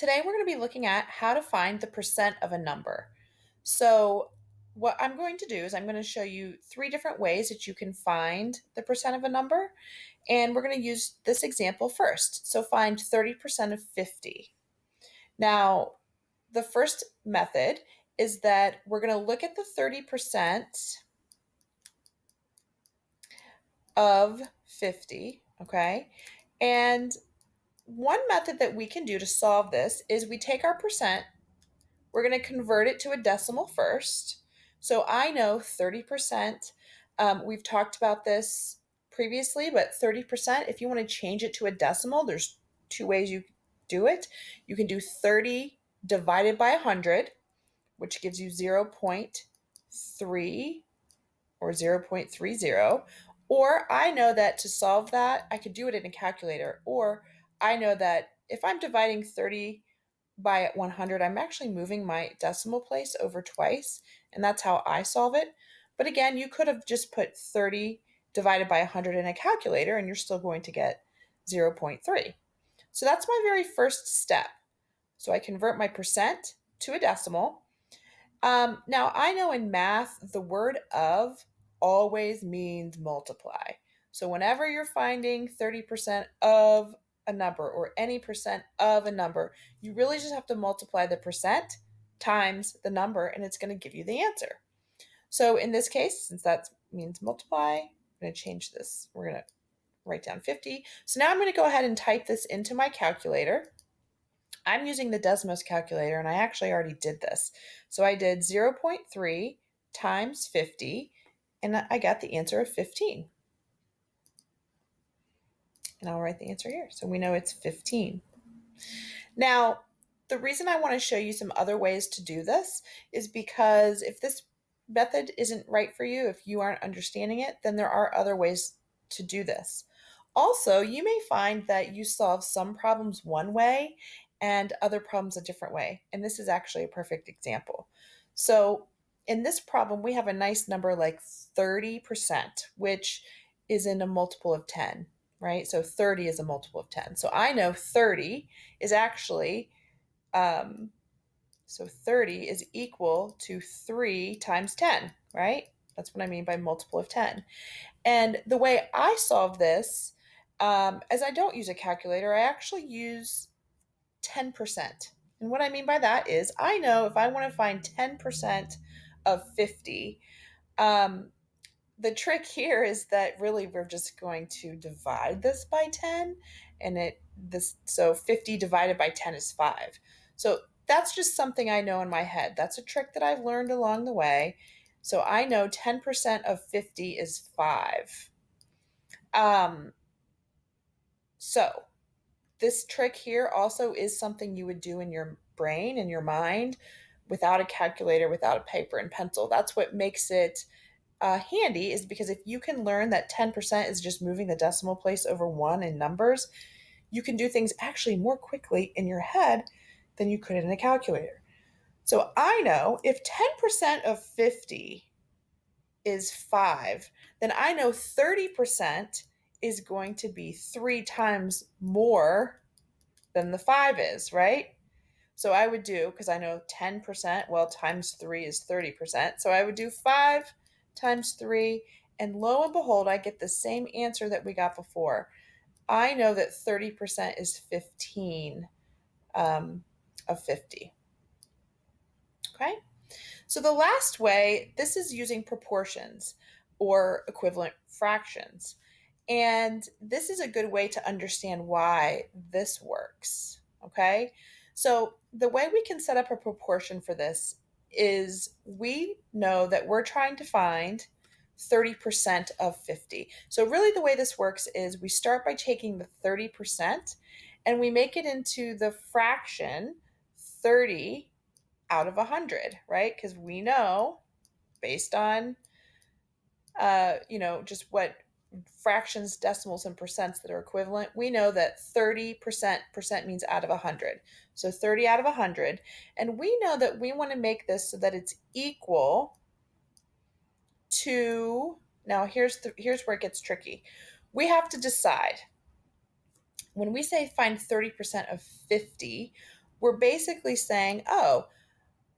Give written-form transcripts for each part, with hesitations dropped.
Today we're going to be looking at how to find the percent of a number. So what I'm going to do is I'm going to show you three different ways that you can find the percent of a number, and we're going to use this example first. So find 30% of 50. Now, the first method is that we're going to look at the 30% of 50, okay? And one method that we can do to solve this is we take our percent. We're going to convert it to a decimal first. So I know 30%. We've talked about this previously, but 30%, if you want to change it to a decimal, there's two ways you do it. You can do 30 divided by 100, which gives you 0.3 or 0.30. Or I know that to solve that, I could do it in a calculator. Or I know that if I'm dividing 30 by 100, I'm actually moving my decimal place over twice, and that's how I solve it. But again, you could have just put 30 divided by 100 in a calculator, and you're still going to get 0.3. So that's my very first step. So I convert my percent to a decimal. Now, I know in math, the word of always means multiply. So whenever you're finding 30% of a number or any percent of a number, you really just have to multiply the percent times the number, and it's going to give you the answer. So in this case, since that means multiply, I'm going to change this. We're going to write down 50. So now I'm going to go ahead and type this into my calculator. I'm using the Desmos calculator, and I actually already did this. So I did 0.3 times 50, and I got the answer of 15. And I'll write the answer here. So we know it's 15. Now, the reason I want to show you some other ways to do this is because if this method isn't right for you, if you aren't understanding it, then there are other ways to do this. Also, you may find that you solve some problems one way and other problems a different way. And this is actually a perfect example. So in this problem, we have a nice number like 30%, which is in a multiple of 10, right? So 30 is a multiple of 10. So I know 30 is actually, so 30 is equal to 3 times 10, right? That's what I mean by multiple of 10. And the way I solve this, as I don't use a calculator, I actually use 10%. And what I mean by that is I know if I want to find 10% of 50, the trick here is that really we're just going to divide this by 10, and so 50 divided by 10 is 5. So that's just something I know in my head. That's a trick that I've learned along the way. So I know 10% of 50 is 5. So this trick here also is something you would do in your brain, in your mind, without a calculator, without a paper and pencil. That's what makes it handy, is because if you can learn that 10% is just moving the decimal place over 1 in numbers, you can do things actually more quickly in your head than you could in a calculator. So I know if 10% of 50 is 5, then I know 30% is going to be 3 times more than the 5 is, right? So I would do, because I know 10%, well, times 3 is 30%. So I would do 5 times 3, and lo and behold, I get the same answer that we got before. I know that 30% is 15 of 50. Okay? So the last way, this is using proportions or equivalent fractions. And this is a good way to understand why this works. Okay? So the way we can set up a proportion for this is we know that we're trying to find 30% of 50. So really the way this works is we start by taking the 30% and we make it into the fraction 30 out of 100, right? Because we know based on, just what fractions, decimals, and percents that are equivalent, we know that 30% means out of 100. So 30 out of 100. And we know that we want to make this so that it's equal to, now here's where it gets tricky. We have to decide. When we say find 30% of 50, we're basically saying, oh,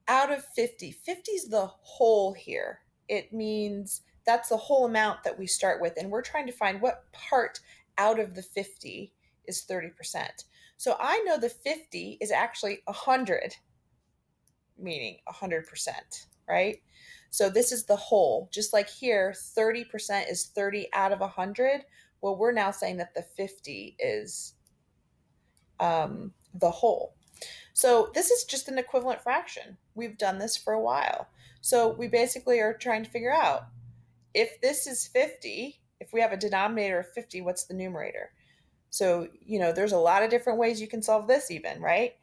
out of 50, 50 is the whole here. It means that's the whole amount that we start with. And we're trying to find what part out of the 50 is 30%. So I know the 50 is actually 100, meaning 100%, right? So this is the whole. Just like here, 30% is 30 out of 100. Well, we're now saying that the 50 is the whole. So this is just an equivalent fraction. We've done this for a while. So we basically are trying to figure out if this is 50, if we have a denominator of 50, what's the numerator? So, there's a lot of different ways you can solve this even, right?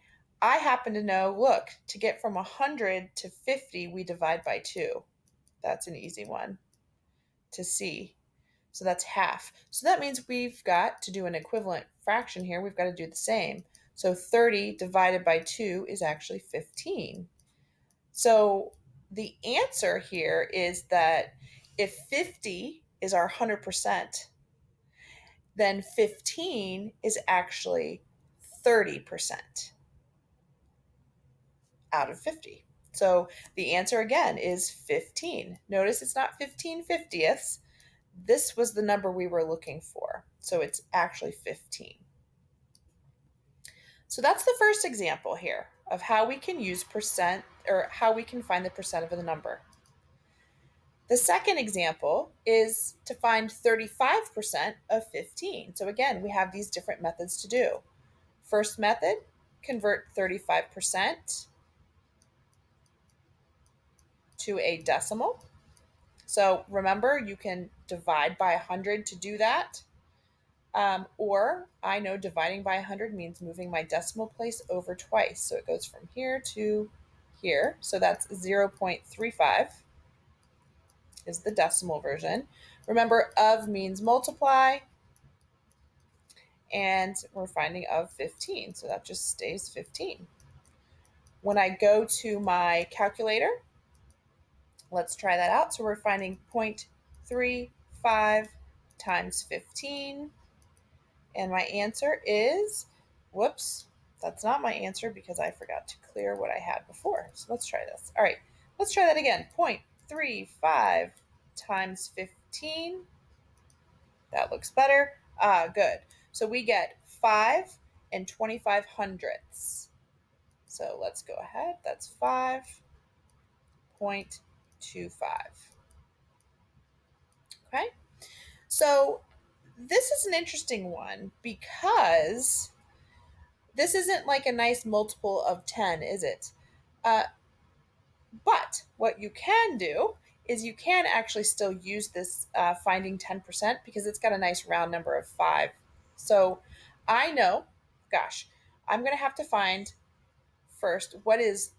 I happen to know, look, to get from 100 to 50, we divide by 2. That's an easy one to see. So that's half. So that means we've got to do an equivalent fraction here. We've got to do the same. So 30 divided by 2 is actually 15. So the answer here is that if 50 is our 100%, then 15 is actually 30% out of 50. So the answer again is 15. Notice it's not 15/50ths. This was the number we were looking for. So it's actually 15. So that's the first example here of how we can use percent, or how we can find the percent of the number. The second example is to find 35% of 15. So again, we have these different methods to do. First method, convert 35% to a decimal. So remember, you can divide by 100 to do that. Or I know dividing by 100 means moving my decimal place over twice. So it goes from here to here. So that's 0.35 is the decimal version. Remember, of means multiply, and we're finding of 15. So that just stays 15. When I go to my calculator, let's try that out. So we're finding 0.35 times 15. And my answer is, whoops, that's not my answer because I forgot to clear what I had before. So let's try this. All right, let's try that again. 0.35 times 15. That looks better. Good. So we get 5 and 25 hundredths. So let's go ahead. That's 5.25. Okay. So this is an interesting one because this isn't like a nice multiple of 10, is it? But what you can do is you can actually still use this finding 10% because it's got a nice round number of 5. So I know, gosh, I'm going to have to find first what is,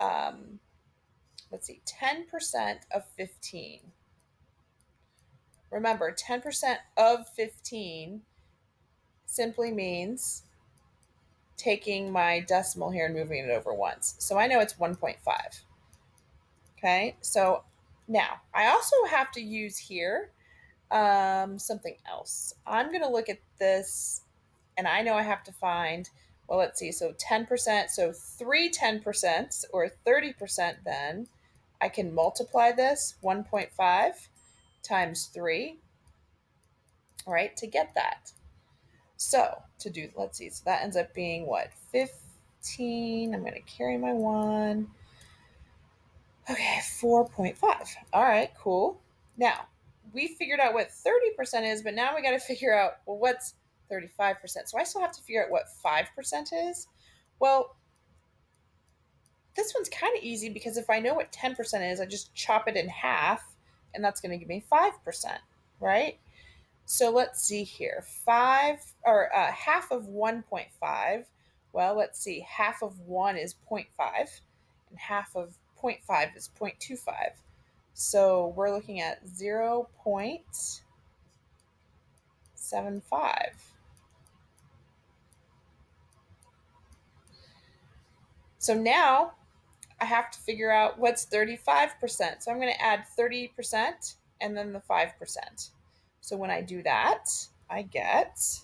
let's see, 10% of 15. Remember, 10% of 15 simply means taking my decimal here and moving it over once. So I know it's 1.5. Okay, so now I also have to use here something else. I'm going to look at this, and I know I have to find, well, let's see, so 10%, so 10% or 30%, then I can multiply this 1.5 times 3, all right, to get that. So to do, let's see, so that ends up being what, 15, I'm going to carry my 1. Okay, 4.5. All right, cool. Now, we figured out what 30% is, but now we got to figure out, well, what's 35%? So I still have to figure out what 5% is. Well, this one's kind of easy because if I know what 10% is, I just chop it in half, and that's going to give me 5%, right? So let's see here. Half of 1.5. Well, let's see. Half of 1 is 0.5, and half of 0.5 is 0.25. So we're looking at 0.75. So now I have to figure out what's 35%. So I'm going to add 30% and then the 5%. So when I do that, I get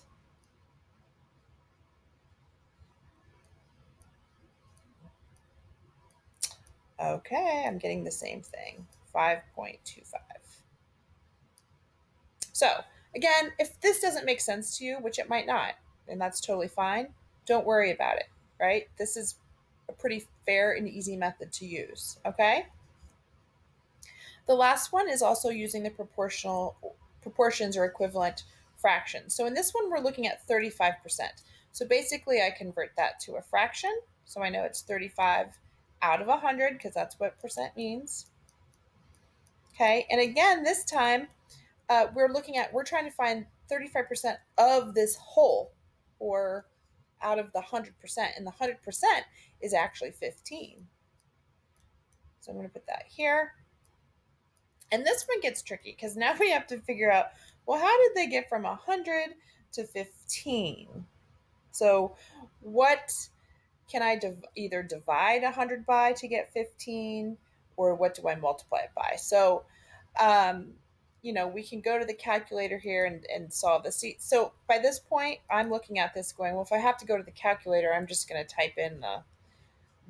Okay, I'm getting the same thing, 5.25. So again, if this doesn't make sense to you, which it might not, and that's totally fine, don't worry about it, right? This is a pretty fair and easy method to use, okay? The last one is also using the proportions or equivalent fractions. So in this one, we're looking at 35%. So basically, I convert that to a fraction. So I know it's 35 out of 100 because that's what percent means. Okay, and again, this time we're trying to find 35% of this whole, or out of the 100%, and the 100% is actually 15. So I'm going to put that here. And this one gets tricky because now we have to figure out, well, how did they get from 100 to 15? So what can I either divide 100 by to get 15, or what do I multiply it by? So, um, we can go to the calculator here and solve this. So by this point, I'm looking at this going, well, if I have to go to the calculator, I'm just going to type in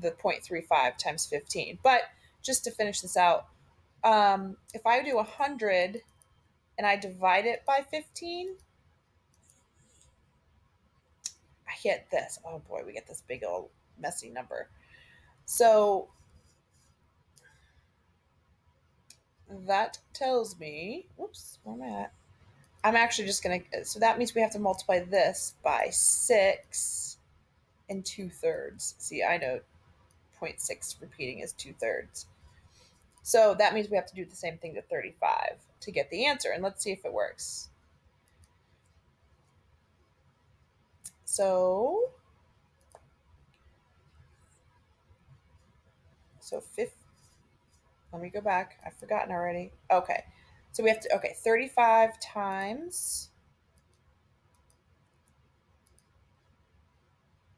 the 0.35 times 15. But just to finish this out, if I do 100 and I divide it by 15, I get this. Oh boy, we get this big old messy number. So that tells me, whoops, where am I at? I'm actually just going to, so that means we have to multiply this by 6 and 2/3. See, I know 0.6 repeating is 2/3. So that means we have to do the same thing to 35 to get the answer. And let's see if it works. So 50. Let me go back. I've forgotten already. Okay. So we have to, okay, 35 times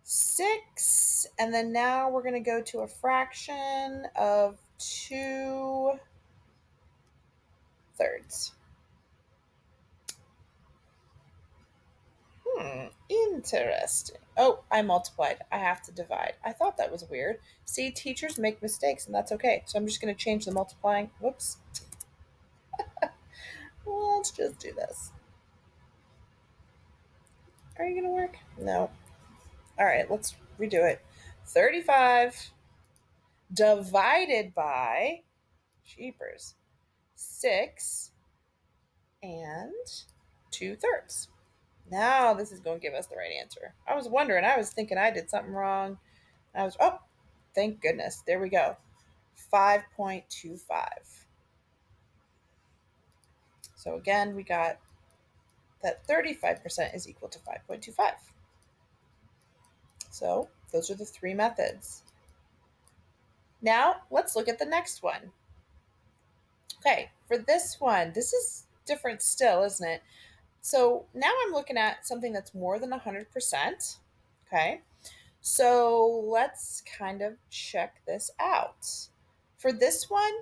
6. And then now we're going to go to a fraction of 2/3. Interesting. Oh, I multiplied. I have to divide. I thought that was weird. See, teachers make mistakes, and that's okay. So I'm just going to change the multiplying. Whoops. Well, let's just do this. Are you going to work? No. All right, let's redo it. 35 divided by, cheapers, 6 and 2/3. Now this is going to give us the right answer. I was wondering, I was thinking I did something wrong. Oh, thank goodness. There we go. 5.25. So again, we got that 35% is equal to 5.25. So those are the three methods. Now let's look at the next one. Okay, for this one, this is different still, isn't it? So now I'm looking at something that's more than 100%. Okay, so let's kind of check this out. For this one,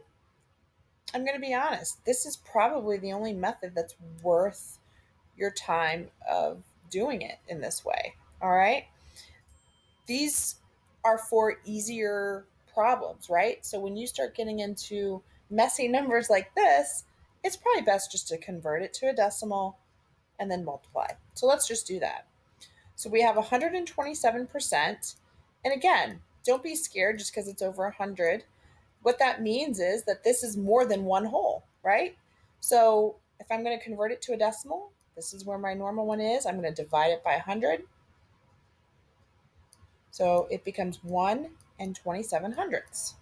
I'm going to be honest, this is probably the only method that's worth your time of doing it in this way. All right. These are for easier problems, right? So when you start getting into messy numbers like this, it's probably best just to convert it to a decimal and then multiply. So let's just do that. So we have 127%. And again, don't be scared just because it's over 100. What that means is that this is more than one whole, right? So if I'm going to convert it to a decimal, this is where my normal one is. I'm going to divide it by 100. So it becomes 1 and 27 hundredths.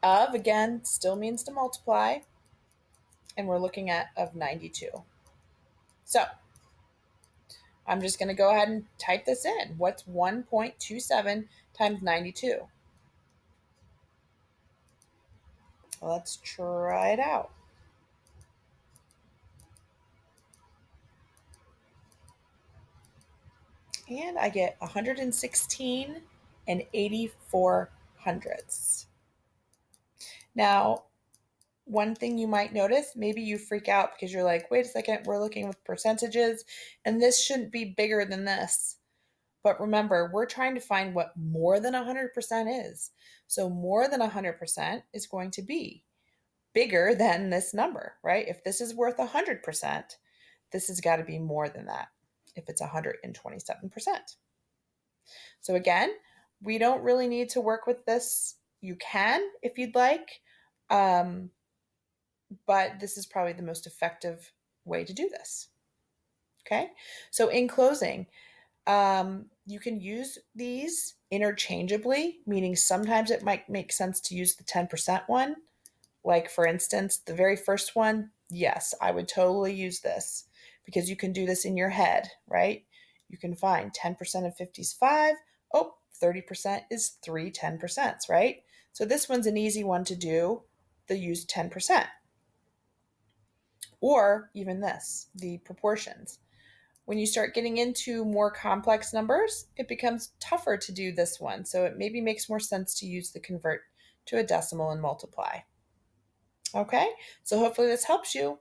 Of, again, still means to multiply. And we're looking at of 92. So I'm just going to go ahead and type this in. What's 1.27 times 92? Let's try it out. And I get 116 and 84 hundredths. Now, one thing you might notice, maybe you freak out because you're like, wait a second, we're looking with percentages, and this shouldn't be bigger than this. But remember, we're trying to find what more than 100% is. So more than 100% is going to be bigger than this number, right? If this is worth 100%, this has got to be more than that if it's 127%. So again, we don't really need to work with this. You can if you'd like, um, but this is probably the most effective way to do this. Okay, so in closing, you can use these interchangeably, meaning sometimes it might make sense to use the 10% one. Like, for instance, the very first one, yes, I would totally use this because you can do this in your head, right? You can find 10% of 50 is 5. Oh, 30% is 3 10%, right? So this one's an easy one to do, the use 10%. Or even this, the proportions. When you start getting into more complex numbers, it becomes tougher to do this one. So it maybe makes more sense to use the convert to a decimal and multiply. Okay, so hopefully this helps you.